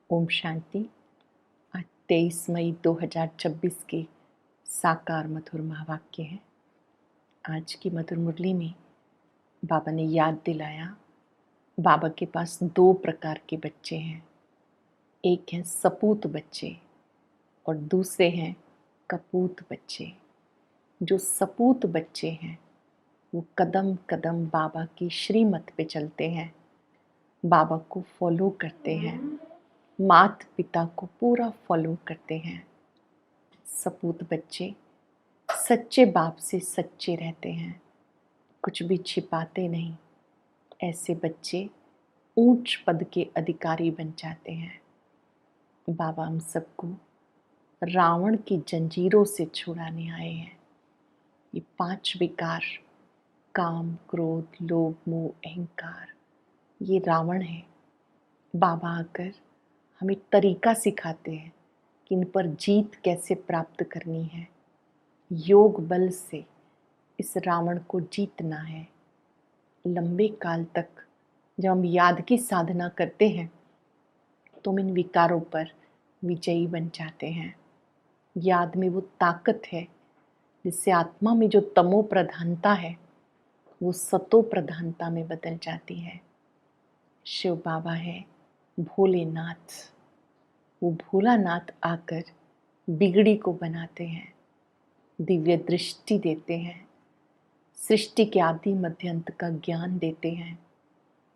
ओम शांति। आज 23 मई 2026 के साकार मधुर महावाक्य है। आज की मधुर मुरली में बाबा ने याद दिलाया, बाबा के पास दो प्रकार के बच्चे हैं। एक हैं सपूत बच्चे और दूसरे हैं कपूत बच्चे। जो सपूत बच्चे हैं वो कदम कदम बाबा की श्रीमत पे चलते हैं, बाबा को फॉलो करते हैं, माता पिता को पूरा फॉलो करते हैं। सपूत बच्चे सच्चे बाप से सच्चे रहते हैं, कुछ भी छिपाते नहीं। ऐसे बच्चे ऊंच पद के अधिकारी बन जाते हैं। बाबा हम सबको रावण की जंजीरों से छुड़ाने आए हैं। ये 5 विकार, काम, क्रोध, लोभ, मोह, अहंकार, ये रावण है। बाबा आकर हमें तरीका सिखाते हैं कि इन पर जीत कैसे प्राप्त करनी है। योग बल से इस रावण को जीतना है। लंबे काल तक जब हम याद की साधना करते हैं तो हम इन विकारों पर विजयी बन जाते हैं। याद में वो ताकत है जिससे आत्मा में जो तमो प्रधानता है वो सतो प्रधानता में बदल जाती है। शिव बाबा है भोलेनाथ। वो भोलानाथ आकर बिगड़ी को बनाते हैं, दिव्य दृष्टि देते हैं, सृष्टि के आदि मध्य अंत का ज्ञान देते हैं।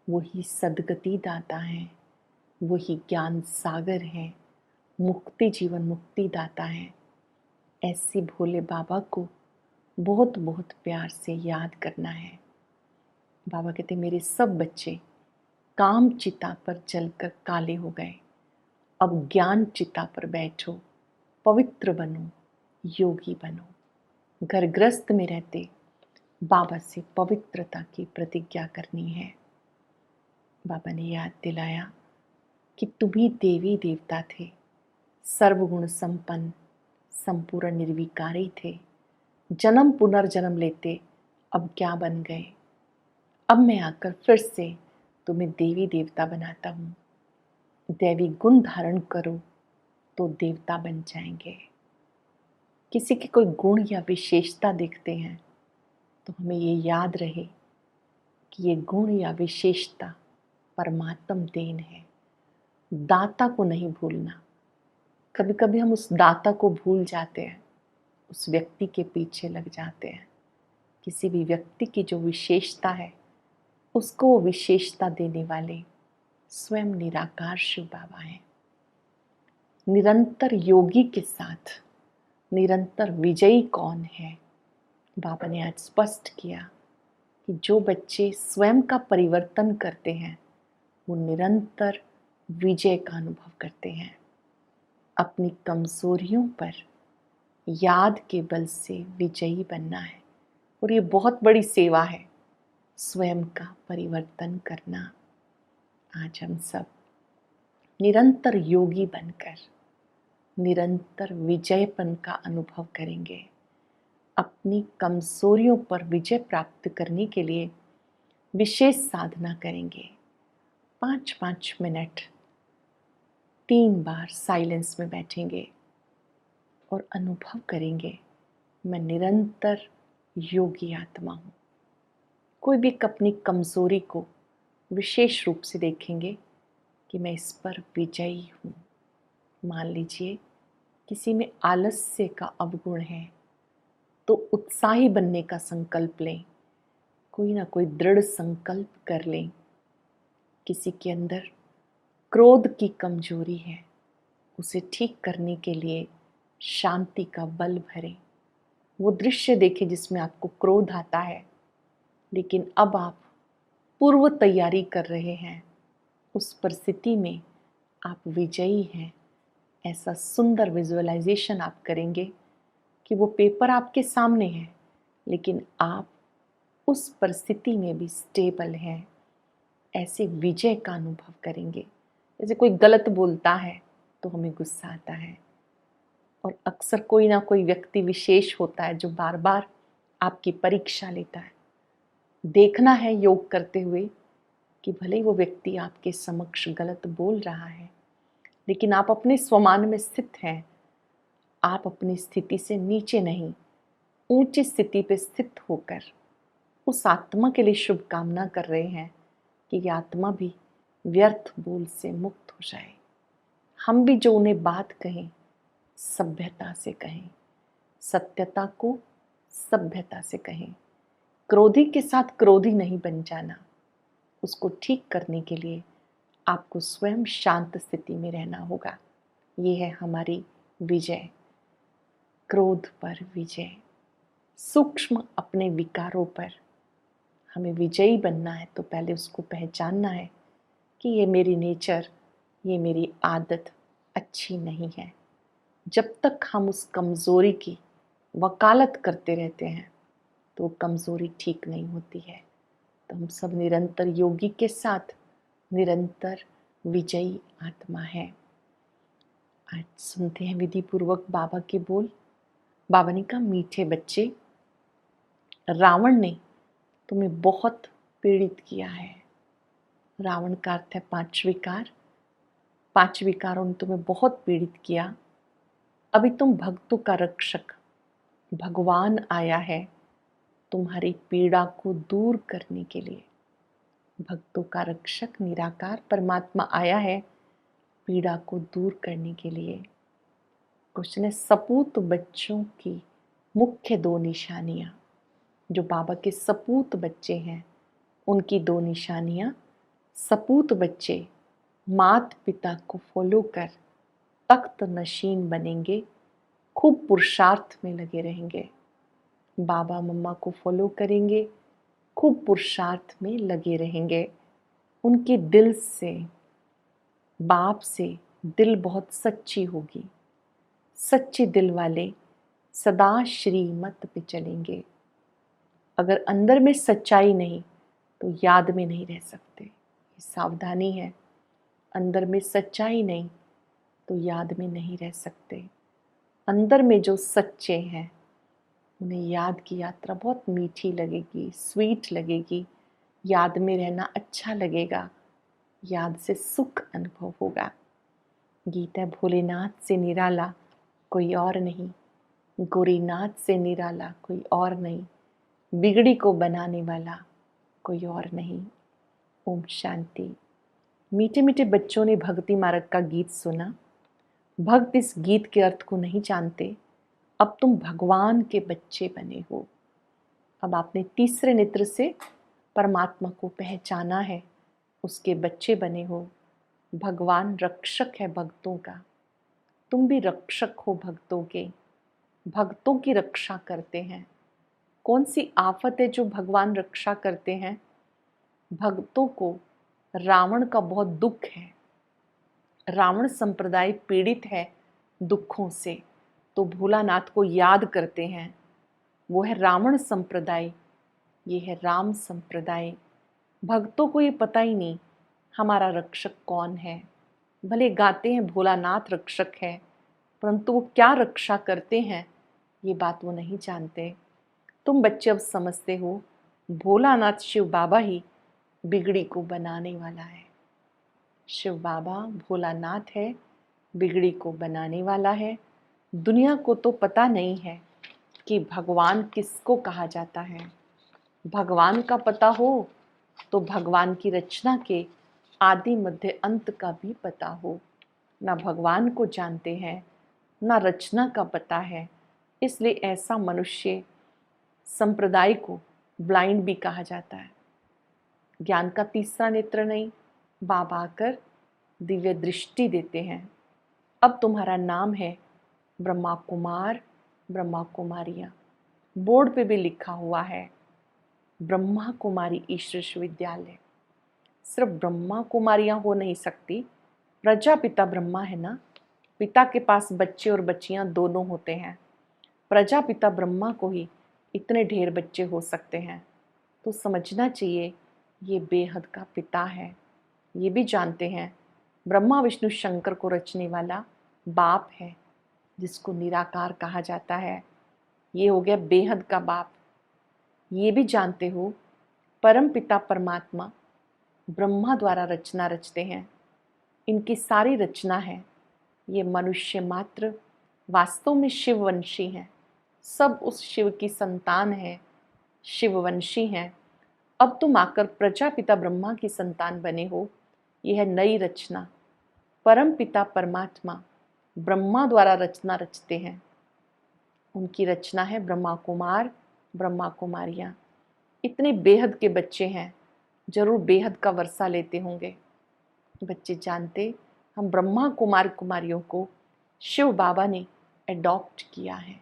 वही सद्गति दाता है, वही ज्ञान सागर है, मुक्ति जीवन मुक्ति दाता है। ऐसे भोले बाबा को बहुत बहुत प्यार से याद करना है। बाबा कहते मेरे सब बच्चे काम चिता पर चलकर काले हो गए, अब ज्ञान चिता पर बैठो, पवित्र बनो, योगी बनो। घर ग्रस्त में रहते बाबा से पवित्रता की प्रतिज्ञा करनी है। बाबा ने याद दिलाया कि तुम ही देवी देवता थे, सर्वगुण संपन्न, संपूर्ण निर्विकारी थे। जन्म पुनर्जन्म लेते अब क्या बन गए। अब मैं आकर फिर से तुम्हें देवी देवता बनाता हूँ। दैवी गुण धारण करो तो देवता बन जाएंगे। किसी की कोई गुण या विशेषता देखते हैं तो हमें ये याद रहे कि ये गुण या विशेषता परमात्म देन है। दाता को नहीं भूलना। कभी कभी हम उस दाता को भूल जाते हैं, उस व्यक्ति के पीछे लग जाते हैं। किसी भी व्यक्ति की जो विशेषता है उसको वो विशेषता देने वाले स्वयं निराकार शिव बाबा हैं। निरंतर योगी के साथ निरंतर विजयी कौन है। बाबा ने आज स्पष्ट किया कि जो बच्चे स्वयं का परिवर्तन करते हैं वो निरंतर विजय का अनुभव करते हैं। अपनी कमजोरियों पर याद के बल से विजयी बनना है और ये बहुत बड़ी सेवा है, स्वयं का परिवर्तन करना। आज हम सब निरंतर योगी बनकर निरंतर विजयपन का अनुभव करेंगे। अपनी कमजोरियों पर विजय प्राप्त करने के लिए विशेष साधना करेंगे। 5-5 मिनट 3 बार साइलेंस में बैठेंगे और अनुभव करेंगे मैं निरंतर योगी आत्मा हूँ। कोई भी अपनी कमजोरी को विशेष रूप से देखेंगे कि मैं इस पर विजयी हूँ। मान लीजिए किसी में आलस्य का अवगुण है तो उत्साही बनने का संकल्प लें, कोई ना कोई दृढ़ संकल्प कर लें। किसी के अंदर क्रोध की कमजोरी है, उसे ठीक करने के लिए शांति का बल भरें। वो दृश्य देखें जिसमें आपको क्रोध आता है लेकिन अब आप पूर्व तैयारी कर रहे हैं, उस परिस्थिति में आप विजयी हैं। ऐसा सुंदर विजुअलाइजेशन आप करेंगे कि वो पेपर आपके सामने है लेकिन आप उस परिस्थिति में भी स्टेबल हैं। ऐसे विजय का अनुभव करेंगे। जैसे कोई गलत बोलता है तो हमें गुस्सा आता है और अक्सर कोई ना कोई व्यक्ति विशेष होता है जो बार बार आपकी परीक्षा लेता है। देखना है योग करते हुए कि भले वो व्यक्ति आपके समक्ष गलत बोल रहा है लेकिन आप अपने स्वमान में स्थित हैं। आप अपनी स्थिति से नीचे नहीं, ऊंची स्थिति पे स्थित होकर उस आत्मा के लिए शुभकामना कर रहे हैं कि ये आत्मा भी व्यर्थ बोल से मुक्त हो जाए। हम भी जो उन्हें बात कहें सभ्यता से कहें, सत्यता को सभ्यता से कहें। क्रोधी के साथ क्रोधी नहीं बन जाना। उसको ठीक करने के लिए आपको स्वयं शांत स्थिति में रहना होगा। ये है हमारी विजय, क्रोध पर विजय। सूक्ष्म अपने विकारों पर हमें विजयी बनना है तो पहले उसको पहचानना है कि ये मेरी नेचर, ये मेरी आदत अच्छी नहीं है। जब तक हम उस कमज़ोरी की वकालत करते रहते हैं तो कमज़ोरी ठीक नहीं होती है। तो हम सब निरंतर योगी के साथ निरंतर विजयी आत्मा है। आज सुनते हैं विधि पूर्वक बाबा के बोल। बाबा ने कहा, मीठे बच्चे, रावण ने तुम्हें बहुत पीड़ित किया है। रावण का अर्थ है 5 विकार। 5 विकारों ने तुम्हें बहुत पीड़ित किया। अभी तुम भक्तों का रक्षक भगवान आया है तुम्हारी पीड़ा को दूर करने के लिए। भक्तों का रक्षक निराकार परमात्मा आया है पीड़ा को दूर करने के लिए। क्वेश्चन है, सपूत बच्चों की मुख्य 2 निशानियां। जो बाबा के सपूत बच्चे हैं उनकी 2 निशानियां। सपूत बच्चे माता पिता को फॉलो कर तख्त नशीन बनेंगे, खूब पुरुषार्थ में लगे रहेंगे। बाबा मम्मा को फॉलो करेंगे, खूब पुरुषार्थ में लगे रहेंगे। उनके दिल से, बाप से दिल बहुत सच्ची होगी। सच्चे दिल वाले सदा श्रीमत पे चलेंगे। अगर अंदर में सच्चाई नहीं तो याद में नहीं रह सकते। ये सावधानी है। अंदर में सच्चाई नहीं तो याद में नहीं रह सकते। अंदर में जो सच्चे हैं उन्हें याद की यात्रा बहुत मीठी लगेगी, स्वीट लगेगी। याद में रहना अच्छा लगेगा। याद से सुख अनुभव होगा। गीत है, भोलेनाथ से निराला कोई और नहीं, गोरीनाथ से निराला कोई और नहीं, बिगड़ी को बनाने वाला कोई और नहीं। ओम शांति। मीठे मीठे बच्चों ने भक्ति मार्ग का गीत सुना। भक्त इस गीत के अर्थ को नहीं जानते। अब तुम भगवान के बच्चे बने हो। अब आपने तीसरे नेत्र से परमात्मा को पहचाना है, उसके बच्चे बने हो। भगवान रक्षक है भक्तों का। तुम भी रक्षक हो भक्तों के। भक्तों की रक्षा करते हैं। कौन सी आफत है जो भगवान रक्षा करते हैं? भक्तों को रावण का बहुत दुख है। रावण संप्रदाय पीड़ित है दुखों से, तो भोलानाथ को याद करते हैं। वो है रावण संप्रदाय, ये है राम संप्रदाय। भक्तों को ये पता ही नहीं हमारा रक्षक कौन है। भले गाते हैं भोलानाथ रक्षक है, परंतु वो क्या रक्षा करते हैं ये बात वो नहीं जानते। तुम बच्चे अब समझते हो, भोलानाथ शिव बाबा ही बिगड़ी को बनाने वाला है। शिव बाबा भोलानाथ है, बिगड़ी को बनाने वाला है। दुनिया को तो पता नहीं है कि भगवान किसको कहा जाता है। भगवान का पता हो तो भगवान की रचना के आदि मध्य अंत का भी पता हो। ना भगवान को जानते हैं, ना रचना का पता है। इसलिए ऐसा मनुष्य संप्रदाय को ब्लाइंड भी कहा जाता है। ज्ञान का तीसरा नेत्र नहीं, बाबा आकर दिव्य दृष्टि देते हैं। अब तुम्हारा नाम है ब्रह्मा कुमार, ब्रह्मा कुमारियाँ। बोर्ड पे भी लिखा हुआ है ब्रह्मा कुमारी ईश्वर विश्वविद्यालय। सिर्फ ब्रह्मा कुमारियाँ हो नहीं सकती, प्रजापिता ब्रह्मा है ना। पिता के पास बच्चे और बच्चियाँ दोनों होते हैं। प्रजापिता ब्रह्मा को ही इतने ढेर बच्चे हो सकते हैं। तो समझना चाहिए ये बेहद का पिता है। ये भी जानते हैं ब्रह्मा विष्णु शंकर को रचने वाला बाप है, जिसको निराकार कहा जाता है। ये हो गया बेहद का बाप। ये भी जानते हो परम पिता परमात्मा ब्रह्मा द्वारा रचना रचते हैं। इनकी सारी रचना है ये मनुष्य मात्र वास्तव में शिववंशी हैं, सब उस शिव की संतान है, शिववंशी हैं। अब तुम आकर प्रजापिता ब्रह्मा की संतान बने हो। यह है नई रचना। परम पिता परमात्मा ब्रह्मा द्वारा रचना रचते हैं। उनकी रचना है ब्रह्मा कुमार, ब्रह्मा कुमारियां। इतने बेहद के बच्चे हैं, जरूर बेहद का वर्षा लेते होंगे। बच्चे जानते, हम ब्रह्मा कुमार कुमारियों को शिव बाबा ने एडॉप्ट किया है।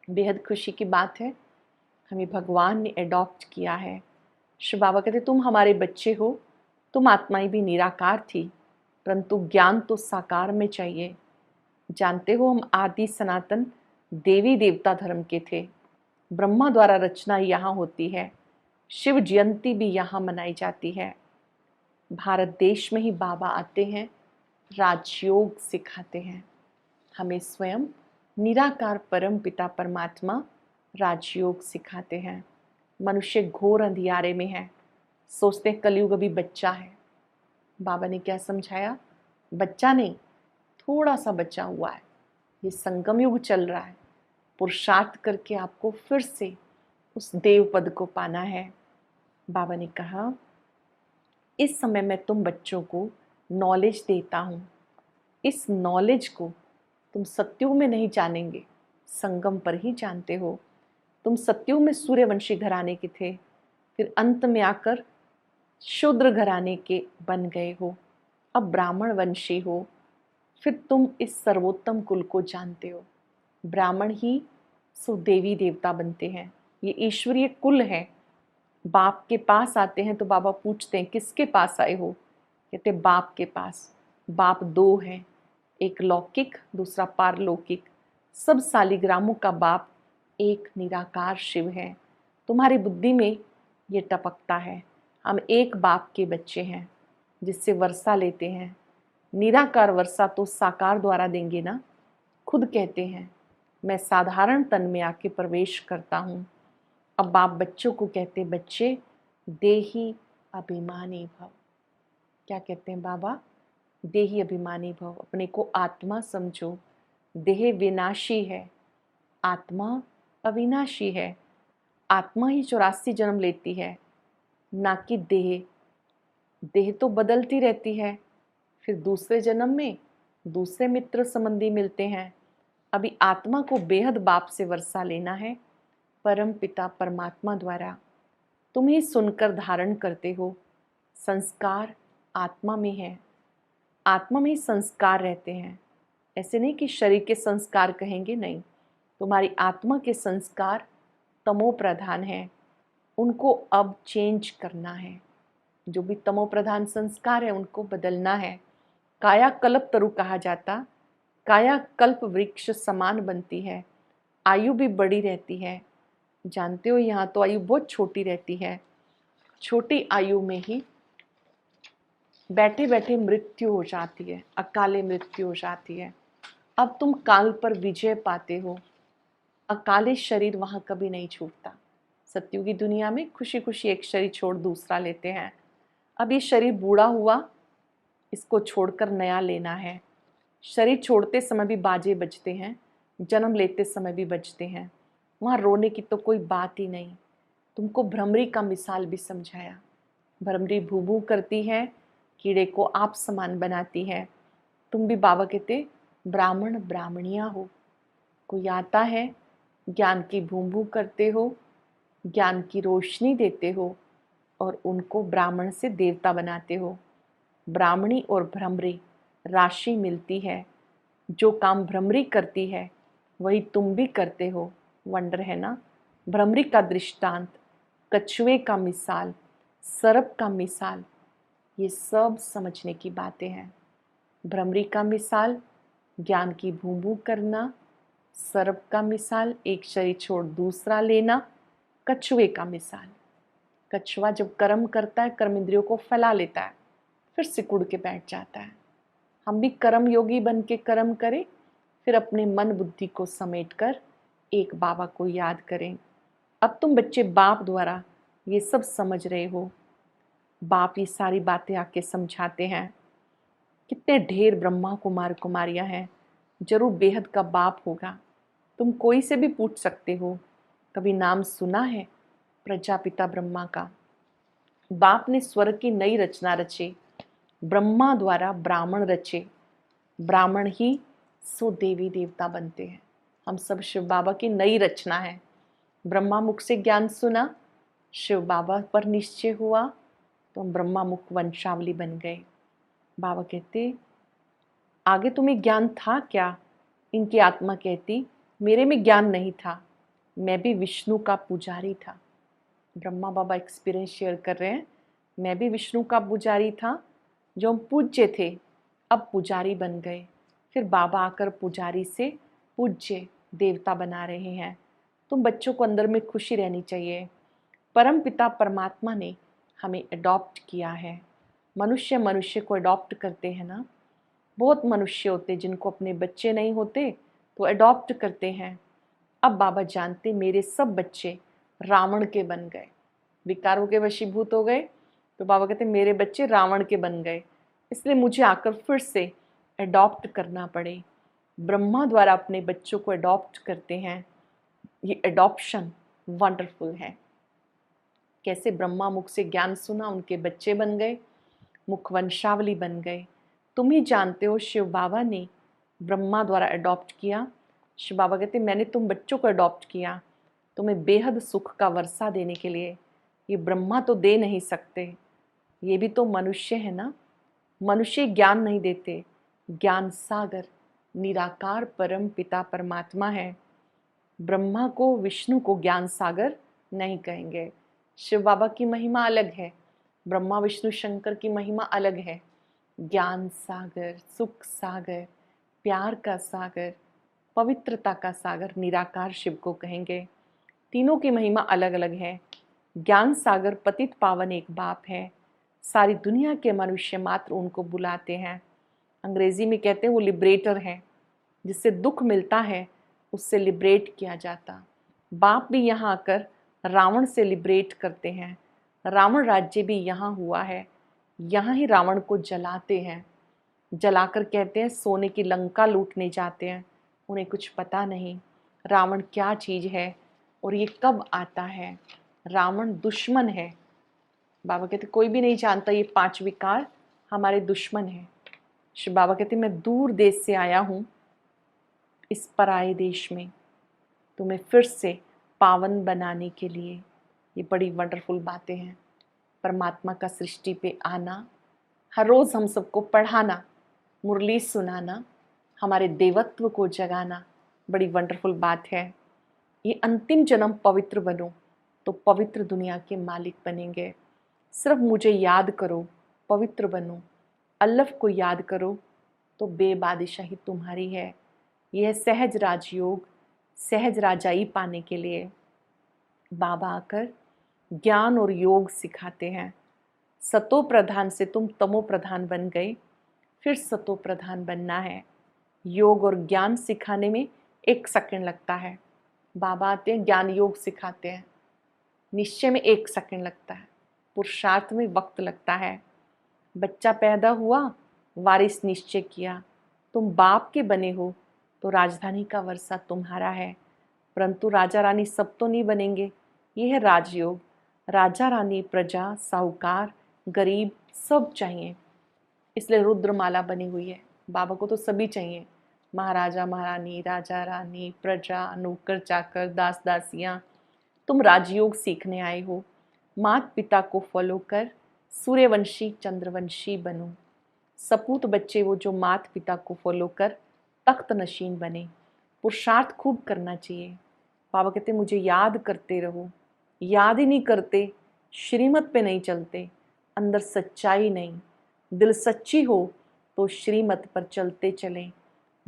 बेहद खुशी की बात है, हमें भगवान ने एडॉप्ट किया है। शिव बाबा कहते तुम हमारे बच्चे हो। तुम आत्माएं भी निराकार थी, परंतु ज्ञान तो साकार में चाहिए। जानते हो, हम आदि सनातन देवी देवता धर्म के थे। ब्रह्मा द्वारा रचना यहाँ होती है, शिव जयंती भी यहाँ मनाई जाती है। भारत देश में ही बाबा आते हैं, राजयोग सिखाते हैं। हमें स्वयं निराकार परम पिता परमात्मा राजयोग सिखाते हैं। मनुष्य घोर अंधियारे में है, सोचते हैं कलयुग अभी बच्चा है। बाबा ने क्या समझाया? बच्चा नहीं, थोड़ा सा बचा हुआ है। ये संगम युग चल रहा है। पुरुषार्थ करके आपको फिर से उस देव पद को पाना है। बाबा ने कहा, इस समय मैं तुम बच्चों को नॉलेज देता हूँ। इस नॉलेज को तुम सत्युग में नहीं जानेंगे, संगम पर ही जानते हो। तुम सत्युग में सूर्यवंशी घराने के थे, फिर अंत में आकर शूद्र घराने के बन गए हो, अब ब्राह्मण वंशी हो। फिर तुम इस सर्वोत्तम कुल को जानते हो। ब्राह्मण ही सो देवी देवता बनते हैं, ये ईश्वरीय कुल है। बाप के पास आते हैं तो बाबा पूछते हैं किसके पास आए हो? कहते बाप के पास। बाप दो हैं, एक लौकिक, दूसरा पारलौकिक। सब सालिग्रामों का बाप एक निराकार शिव है। तुम्हारी बुद्धि में ये टपकता है, हम एक बाप के बच्चे हैं जिससे वर्षा लेते हैं। निराकार वर्षा तो साकार द्वारा देंगे ना। खुद कहते हैं मैं साधारण तन में आके प्रवेश करता हूँ। अब बाप बच्चों को कहते, बच्चे देही अभिमानी भव। क्या कहते हैं बाबा? देही अभिमानी भव, अपने को आत्मा समझो। देह विनाशी है, आत्मा अविनाशी है। आत्मा ही 84 जन्म लेती है, ना कि देह। देह तो बदलती रहती है, फिर दूसरे जन्म में दूसरे मित्र संबंधी मिलते हैं। अभी आत्मा को बेहद बाप से वर्षा लेना है, परम पिता परमात्मा द्वारा। तुम ही सुनकर धारण करते हो। संस्कार आत्मा में है, आत्मा में ही संस्कार रहते हैं। ऐसे नहीं कि शरीर के संस्कार कहेंगे, नहीं। तुम्हारी आत्मा के संस्कार तमो प्रधान है, उनको अब चेंज करना है। जो भी तमो प्रधान संस्कार है उनको बदलना है। काया कल्प तरु कहा जाता, काया कल्प वृक्ष समान बनती है, आयु भी बड़ी रहती है। जानते हो, यहाँ तो आयु बहुत छोटी रहती है। छोटी आयु में ही बैठे बैठे मृत्यु हो जाती है, अकाले मृत्यु हो जाती है। अब तुम काल पर विजय पाते हो। अकाले शरीर वहां कभी नहीं छूटता। सत्युगी दुनिया में खुशी खुशी एक शरीर छोड़ दूसरा लेते हैं। अब ये शरीर बूढ़ा हुआ, इसको छोड़कर नया लेना है। शरीर छोड़ते समय भी बाजे बजते हैं, जन्म लेते समय भी बजते हैं। वहाँ रोने की तो कोई बात ही नहीं। तुमको भ्रमरी का मिसाल भी समझाया। भ्रमरी भू भू करती है, कीड़े को आप समान बनाती है। तुम भी बाबा कहते ब्राह्मण ब्राह्मणियाँ हो। कोई आता है, ज्ञान की भू भू करते हो, ज्ञान की रोशनी देते हो और उनको ब्राह्मण से देवता बनाते हो। ब्राह्मणी और भ्रमरी राशि मिलती है। जो काम भ्रमरी करती है वही तुम भी करते हो। वंडर है ना। भ्रमरी का दृष्टांत, कछुए का मिसाल, सर्प का मिसाल, ये सब समझने की बातें हैं। भ्रमरी का मिसाल ज्ञान की भू भू करना, सर्प का मिसाल एक शरीर छोड़ दूसरा लेना, कछुए का मिसाल, कछुआ जब कर्म करता है कर्म इंद्रियों को फैला लेता है, फिर सिकुड़ के बैठ जाता है। हम भी कर्म योगी बन के कर्म करें, फिर अपने मन बुद्धि को समेट कर एक बाबा को याद करें। अब तुम बच्चे बाप द्वारा ये सब समझ रहे हो। बाप ये सारी बातें आके समझाते हैं कितने ढेर ब्रह्मा कुमार कुमारियां हैं, जरूर बेहद का बाप होगा। तुम कोई से भी पूछ सकते हो, कभी नाम सुना है प्रजापिता ब्रह्मा का? बाप ने स्वर्ग की नई रचना रची, ब्रह्मा द्वारा ब्राह्मण रचे, ब्राह्मण ही सो देवी देवता बनते हैं। हम सब शिव बाबा की नई रचना है। ब्रह्मा मुख से ज्ञान सुना, शिव बाबा पर निश्चय हुआ, तो हम ब्रह्मा मुख वंशावली बन गए। बाबा कहते, आगे तुम्हें ज्ञान था क्या? इनकी आत्मा कहती, मेरे में ज्ञान नहीं था, मैं भी विष्णु का पुजारी था। ब्रह्मा बाबा एक्सपीरियंस शेयर कर रहे हैं, मैं भी विष्णु का पुजारी था, जो हम पूज्य थे अब पुजारी बन गए। फिर बाबा आकर पुजारी से पूज्य देवता बना रहे हैं। तुम बच्चों को अंदर में खुशी रहनी चाहिए। परम पिता परमात्मा ने हमें अडॉप्ट किया है। मनुष्य मनुष्य को अडॉप्ट करते हैं ना। बहुत मनुष्य होते जिनको अपने बच्चे नहीं होते तो अडॉप्ट करते हैं। अब बाबा जानते मेरे सब बच्चे रावण के बन गए, विकारों के वशीभूत हो गए, तो बाबा कहते मेरे बच्चे रावण के बन गए, इसलिए मुझे आकर फिर से अडॉप्ट करना पड़े। ब्रह्मा द्वारा अपने बच्चों को अडॉप्ट करते हैं। ये अडॉप्शन वंडरफुल है। कैसे ब्रह्मा मुख से ज्ञान सुना, उनके बच्चे बन गए, मुख वंशावली बन गए। तुम ही जानते हो शिव बाबा ने ब्रह्मा द्वारा अडॉप्ट किया। शिव बाबा कहते मैंने तुम बच्चों को अडॉप्ट किया तुम्हें बेहद सुख का वर्षा देने के लिए। ये ब्रह्मा तो दे नहीं सकते, ये भी तो मनुष्य है ना। मनुष्य ज्ञान नहीं देते, ज्ञान सागर निराकार परम पिता परमात्मा है। ब्रह्मा को विष्णु को ज्ञान सागर नहीं कहेंगे। शिव बाबा की महिमा अलग है, ब्रह्मा विष्णु शंकर की महिमा अलग है। ज्ञान सागर, सुख सागर, प्यार का सागर, पवित्रता का सागर निराकार शिव को कहेंगे। तीनों की महिमा अलग अलग है। ज्ञान सागर पतित पावन एक बाप है, सारी दुनिया के मनुष्य मात्र उनको बुलाते हैं। अंग्रेजी में कहते हैं वो लिबरेटर है, जिससे दुख मिलता है उससे लिबरेट किया जाता। बाप भी यहाँ आकर रावण से लिबरेट करते हैं। रावण राज्य भी यहाँ हुआ है, यहाँ ही रावण को जलाते हैं। जलाकर कहते हैं सोने की लंका लूटने जाते हैं। उन्हें कुछ पता नहीं रावण क्या चीज़ है और ये कब आता है। रावण दुश्मन है। बाबा कहते कोई भी नहीं जानता ये 5 विकार हमारे दुश्मन हैं। शिव बाबा कहते मैं दूर देश से आया हूँ इस पराये देश में तुम्हें फिर से पावन बनाने के लिए। ये बड़ी वंडरफुल बातें हैं। परमात्मा का सृष्टि पे आना, हर रोज़ हम सबको पढ़ाना, मुरली सुनाना, हमारे देवत्व को जगाना, बड़ी वंडरफुल बात है। ये अंतिम जन्म पवित्र बनो तो पवित्र दुनिया के मालिक बनेंगे। सिर्फ मुझे याद करो, पवित्र बनो। अल्लाह को याद करो तो बेबादिशाही तुम्हारी है। यह सहज राजयोग, सहज राजाई पाने के लिए बाबा आकर ज्ञान और योग सिखाते हैं। सतो प्रधान से तुम तमो प्रधान बन गए, फिर सतो प्रधान बनना है। योग और ज्ञान सिखाने में 1 सेकंड लगता है। बाबा आते हैं ज्ञान योग सिखाते हैं, निश्चय में 1 सेकंड लगता है, पुरुषार्थ में वक्त लगता है। बच्चा पैदा हुआ, वारिस निश्चय किया, तुम बाप के बने हो तो राजधानी का वर्षा तुम्हारा है। परंतु राजा रानी सब तो नहीं बनेंगे, ये है राजयोग। राजा रानी, प्रजा, साहूकार, गरीब सब चाहिए, इसलिए रुद्रमाला बनी हुई है। बाबा को तो सभी चाहिए, महाराजा महारानी, राजा रानी, प्रजा, नौकर चाकर, दास दासियां। तुम राजयोग सीखने आए हो, मात पिता को फॉलो कर सूर्यवंशी चंद्रवंशी बनो। सपूत बच्चे वो जो मात पिता को फॉलो कर तख्त नशीन बने। पुरुषार्थ खूब करना चाहिए। बाबा कहते मुझे याद करते रहो। याद ही नहीं करते, श्रीमत पे नहीं चलते, अंदर सच्चाई नहीं। दिल सच्ची हो तो श्रीमत पर चलते चलें,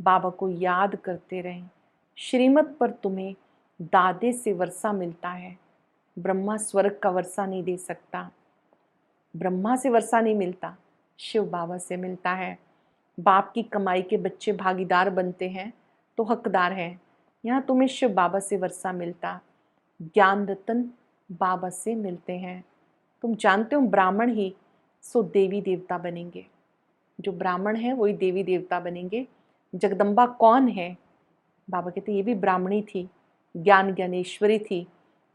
बाबा को याद करते रहें। श्रीमत पर तुम्हें दादे से वर्षा मिलता है। ब्रह्मा स्वर्ग का वर्षा नहीं दे सकता, ब्रह्मा से वर्षा नहीं मिलता, शिव बाबा से मिलता है। बाप की कमाई के बच्चे भागीदार बनते हैं तो हकदार हैं। यहाँ तुम्हें शिव बाबा से वर्षा मिलता, ज्ञान रतन बाबा से मिलते हैं। तुम जानते हो ब्राह्मण ही सो देवी देवता बनेंगे। जो ब्राह्मण है वही देवी देवता बनेंगे। जगदम्बा कौन है? बाबा कहते ये भी ब्राह्मणी थी, ज्ञान ज्ञानेश्वरी थी,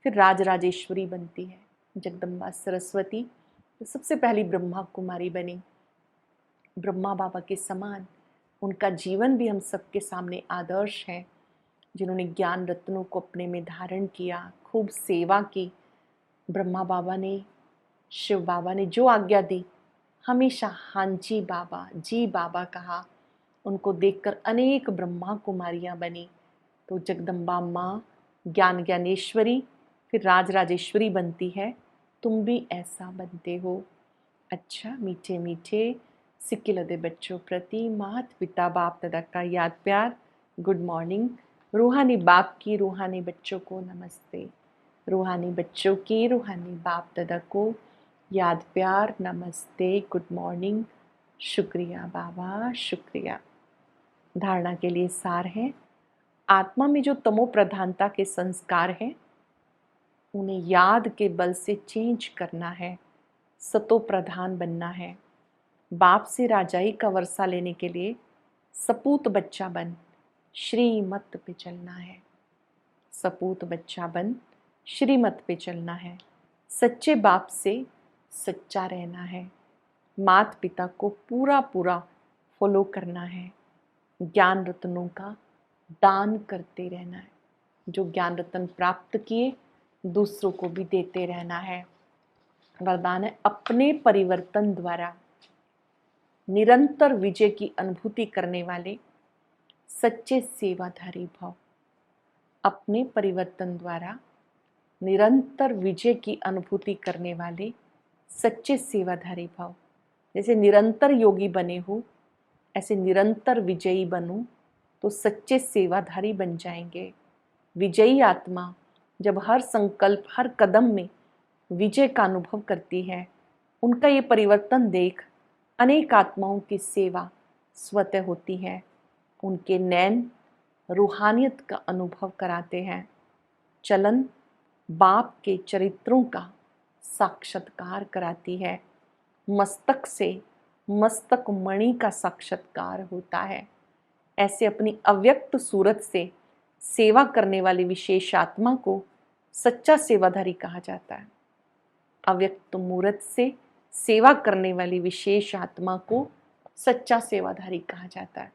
फिर राजराजेश्वरी बनती है। जगदम्बा सरस्वती तो सबसे पहली ब्रह्मा कुमारी बनी। ब्रह्मा बाबा के समान उनका जीवन भी हम सबके सामने आदर्श है, जिन्होंने ज्ञान रत्नों को अपने में धारण किया, खूब सेवा की। ब्रह्मा बाबा ने, शिव बाबा ने जो आज्ञा दी, हमेशा हाँ जी बाबा, जी बाबा कहा। उनको देखकर अनेक ब्रह्मा कुमारियां बनी। तो जगदम्बा माँ ज्ञान ज्ञानेश्वरी फिर राजराजेश्वरी बनती है। तुम भी ऐसा बनते हो। अच्छा मीठे मीठे सिक्के लदे बच्चों प्रति माता पिता बाप दादा का याद प्यार, गुड मॉर्निंग। रूहानी बाप की रूहानी बच्चों को नमस्ते। रूहानी बच्चों की रूहानी बाप दादा को याद प्यार, नमस्ते, गुड मॉर्निंग। शुक्रिया बाबा, शुक्रिया। धारणा के लिए सार है, आत्मा में जो तमो प्रधानता के संस्कार हैं उन्हें याद के बल से चेंज करना है, सतो प्रधान बनना है। बाप से राजाई का वर्षा लेने के लिए सपूत बच्चा बन श्रीमत पे चलना है। सपूत बच्चा बन श्रीमत पे चलना है। सच्चे बाप से सच्चा रहना है। माता पिता को पूरा पूरा फॉलो करना है। ज्ञान रत्नों का दान करते रहना है। जो ज्ञान रत्न प्राप्त किए दूसरों को भी देते रहना है। वरदान है, अपने परिवर्तन द्वारा निरंतर विजय की अनुभूति करने वाले सच्चे सेवाधारी भव। अपने परिवर्तन द्वारा निरंतर विजय की अनुभूति करने वाले सच्चे सेवाधारी भव। जैसे निरंतर योगी बने हो, ऐसे निरंतर विजयी बनो तो सच्चे सेवाधारी बन जाएंगे। विजयी आत्मा जब हर संकल्प, हर कदम में विजय का अनुभव करती है, उनका ये परिवर्तन देख अनेक आत्माओं की सेवा स्वतः होती है। उनके नैन रूहानियत का अनुभव कराते हैं। चलन बाप के चरित्रों का साक्षात्कार कराती है। मस्तक से मस्तक मणि का साक्षात्कार होता है। ऐसे अपनी अव्यक्त सूरत से सेवा करने वाली विशेष आत्मा को सच्चा सेवाधारी कहा जाता है। अव्यक्त मूर्त से सेवा करने वाली विशेष आत्मा को सच्चा सेवाधारी कहा जाता है।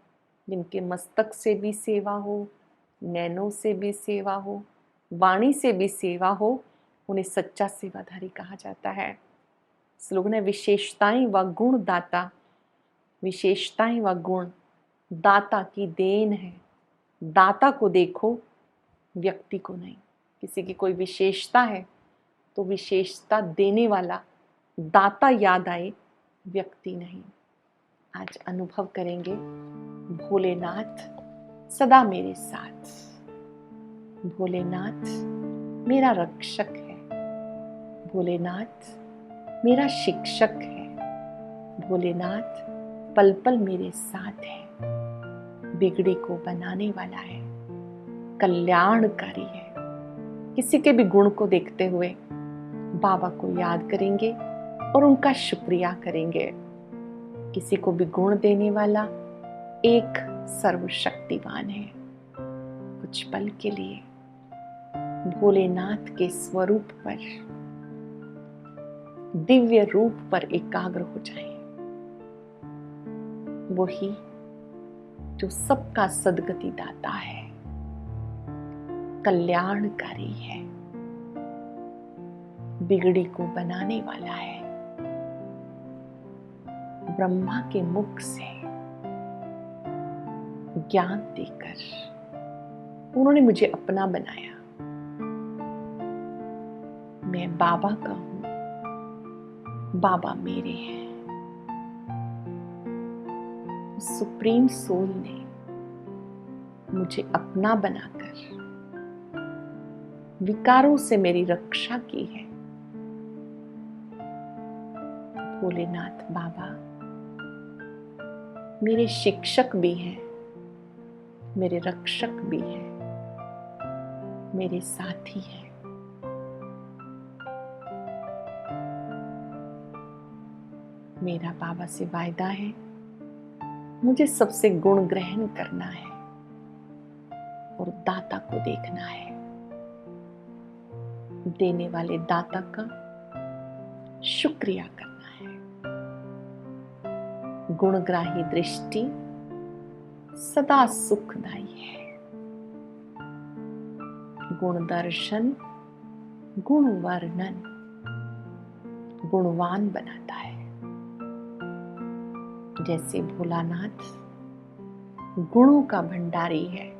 जिनके मस्तक से भी सेवा हो, नैनों से भी सेवा हो, वाणी से भी सेवा हो, उन्हें सच्चा सेवाधारी कहा जाता है। स्लोगन है, विशेषताएं व गुण दाता। विशेषताएं व गुण दाता की देन है। दाता को देखो, व्यक्ति को नहीं। किसी की कोई विशेषता है तो विशेषता देने वाला दाता याद आए, व्यक्ति नहीं। आज अनुभव करेंगे, भोलेनाथ सदा मेरे साथ। भोलेनाथ मेरा रक्षक है। भोलेनाथ मेरा शिक्षक है। भोलेनाथ पल पल मेरे साथ है। बिगड़ी को बनाने वाला है, कल्याणकारी है। किसी के भी गुण को देखते हुए बाबा को याद करेंगे और उनका शुक्रिया करेंगे। किसी को भी गुण देने वाला एक सर्वशक्तिमान है। कुछ पल के लिए भोलेनाथ के स्वरूप पर, दिव्य रूप पर एकाग्र हो जाएं। वही जो सबका सद्गति दाता है, कल्याणकारी है, बिगड़ी को बनाने वाला है। ब्रह्मा के मुख से ज्ञान देकर उन्होंने मुझे अपना बनाया। मैं बाबा का हूं, बाबा मेरे हैं। सुप्रीम सोल ने मुझे अपना बनाकर विकारों से मेरी रक्षा की है। भोलेनाथ बाबा मेरे शिक्षक भी हैं, मेरे रक्षक भी हैं, मेरे साथी हैं। मेरा बाबा से वायदा है, मुझे सबसे गुण ग्रहण करना है और दाता को देखना है, देने वाले दाता का शुक्रिया करना है। गुणग्राही दृष्टि सदा सुखदाई है। गुण दर्शन गुण वर्णन गुणवान बनाता है। जैसे भोलानाथ गुणों का भंडारी है,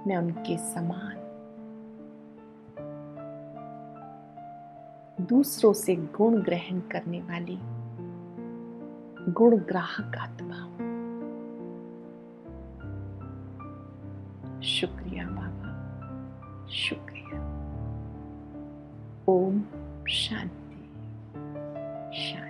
मैं उनके समान दूसरों से गुण ग्रहण करने वाली गुण ग्राहक आत्मा हूं। शुक्रिया बाबा, शुक्रिया। ओम शांति शांति।